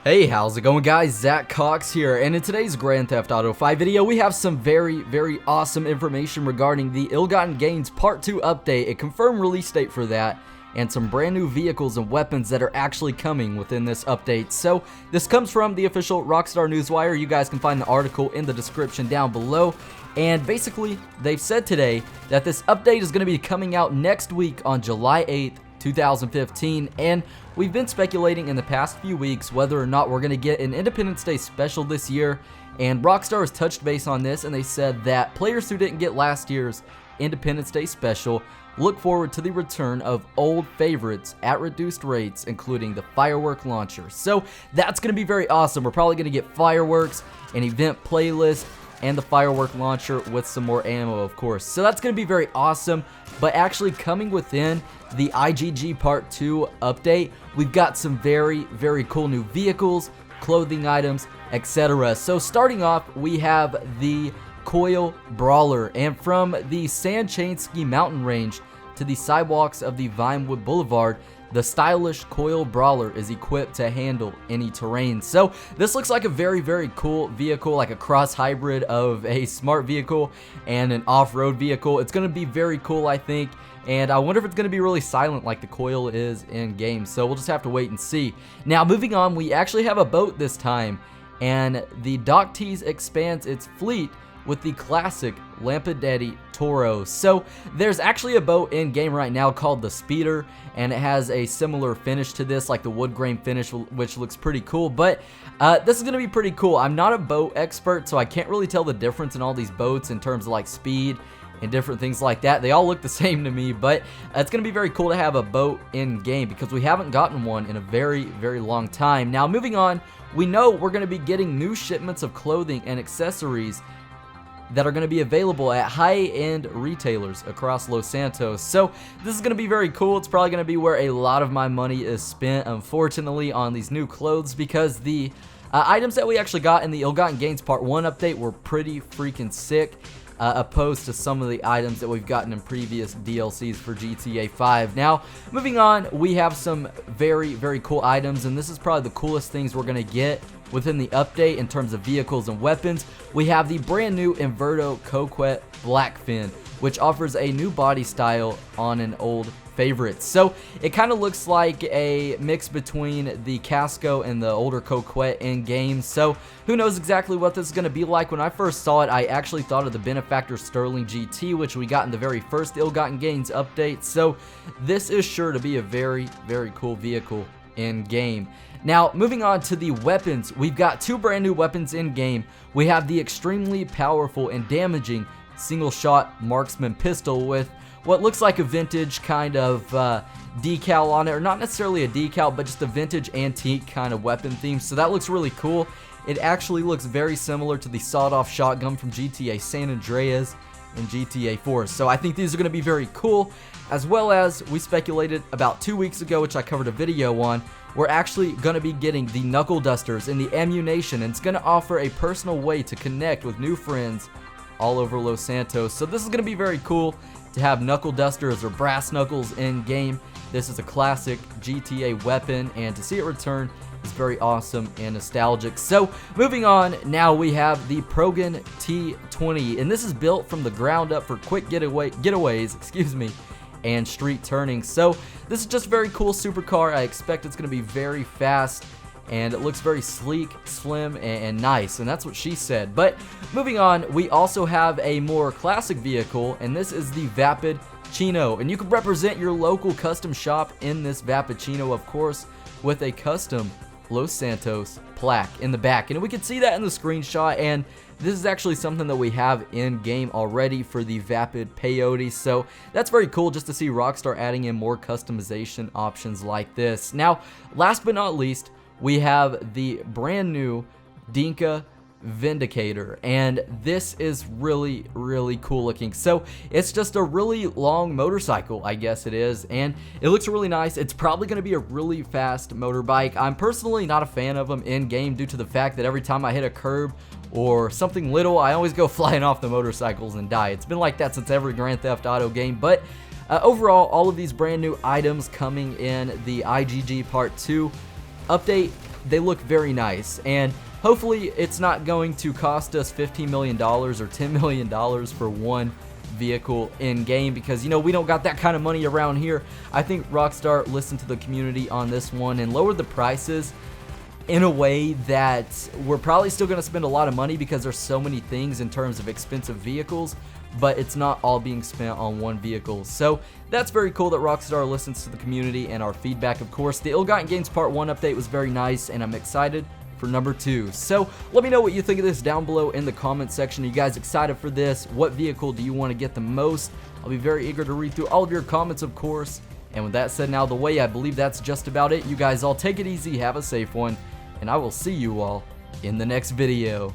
Hey, how's it going, guys? ZacCox here, and in today's Grand Theft Auto 5 video, we have some very awesome information regarding the Ill-Gotten Gains Part 2 update, a confirmed release date for that, and some brand new vehicles and weapons that are actually coming within this update. So, this comes from the official Rockstar Newswire. You guys can find the article in the description down below. And basically, they've said today that this update is going to be coming out next week on July 8th, 2015, and we've been speculating in the past few weeks whether or not we're going to get an Independence Day special this year, and Rockstar has touched base on this, and they said that players who didn't get last year's Independence Day special look forward to the return of old favorites at reduced rates, including the firework launcher. So that's going to be very awesome. We're probably going to get fireworks, an event playlist, and the firework launcher with some more ammo, of course. So that's going to be very awesome. But actually coming within the IGG Part 2 update, we've got some very cool new vehicles, clothing items, etc. So starting off, we have the Coil Brawler, and from the San Chainski mountain range to the sidewalks of the Vinewood Boulevard, the stylish Coil Brawler is equipped to handle any terrain. So this looks like a very cool vehicle, like a cross hybrid of a smart vehicle and an off-road vehicle. It's going to be very cool, I think, and I wonder if it's going to be really silent like the Coil is in game. So we'll just have to wait and see. Now moving on, we actually have a boat this time, and the Dock Tease expands its fleet with the classic Lampadeti Toro. So there's actually a boat in game right now called the Speeder, and it has a similar finish to this, like the wood grain finish, which looks pretty cool. But this is gonna be pretty cool. I'm not a boat expert, so I can't really tell the difference in all these boats in terms of like speed and different things like that. They all look the same to me, but it's gonna be very cool to have a boat in game because we haven't gotten one in a very long time. Now moving on, we know we're gonna be getting new shipments of clothing and accessories that are going to be available at high-end retailers across Los Santos. So this is going to be very cool. It's probably going to be where a lot of my money is spent, unfortunately, on these new clothes, because the items that we actually got in the Ill-Gotten Gains Part 1 update were pretty freaking sick, opposed to some of the items that we've gotten in previous DLCs for GTA 5. Now, moving on, we have some very cool items, and this is probably the coolest things we're going to get within the update in terms of vehicles and weapons. We have the brand new Inverto Coquette Blackfin, which offers a new body style on an old favorite. So it kind of looks like a mix between the Casco and the older Coquette in game. So who knows exactly what this is going to be like. When I first saw it, I actually thought of the Benefactor Sterling GT, which we got in the very first Ill-Gotten Gains update. So this is sure to be a very cool vehicle in game. Now, moving on to the weapons, we've got two brand new weapons in game. We have the extremely powerful and damaging single-shot marksman pistol with what looks like a vintage kind of decal on it, or not necessarily a decal, but just a vintage antique kind of weapon theme. So that looks really cool. It actually looks very similar to the sawed-off shotgun from GTA San Andreas and GTA 4. So I think these are going to be very cool, as well as we speculated about 2 weeks ago, which I covered a video on. We're actually going to be getting the Knuckle Dusters in the Ammunition, and it's going to offer a personal way to connect with new friends all over Los Santos. So this is going to be very cool to have Knuckle Dusters or Brass Knuckles in game. This is a classic GTA weapon, and to see it return is very awesome and nostalgic. So moving on, now we have the Progan T20, and this is built from the ground up for quick getaways, excuse me, and street turning. So this is just a very cool supercar. I expect it's going to be very fast, and it looks very sleek, slim, and nice, and that's what she said. But moving on, we also have a more classic vehicle, and this is the Vapid Chino, and you can represent your local custom shop in this Vapid Chino, of course, with a custom Los Santos plaque in the back, and we can see that in the screenshot. And this is actually something that we have in game already for the Vapid Peyote, so that's very cool just to see Rockstar adding in more customization options like this. Now, last but not least, we have the brand new Dinka Vindicator, and this is really cool looking. So it's just a really long motorcycle, I guess it is, and it looks really nice. It's probably going to be a really fast motorbike. I'm personally not a fan of them in game due to the fact that every time I hit a curb or something little, I always go flying off the motorcycles and die. It's been like that since every Grand Theft Auto game. But overall, all of these brand new items coming in the IGG Part 2 update they look very nice, and hopefully it's not going to cost us $15 million or $10 million for one vehicle in game, because you know we don't got that kind of money around here. I think Rockstar listened to the community on this one and lowered the prices in a way that we're probably still going to spend a lot of money because there's so many things in terms of expensive vehicles, but it's not all being spent on one vehicle. So that's very cool that Rockstar listens to the community and our feedback. Of course, the Ill-Gotten Gains Part 1 update was very nice, and I'm excited for number 2. So let me know what you think of this down below in the comment section. Are you guys excited for this? What vehicle do you want to get the most? I'll be very eager to read through all of your comments, of course. And with that said, now the way, I believe that's just about it. You guys all take it easy, have a safe one, and I will see you all in the next video.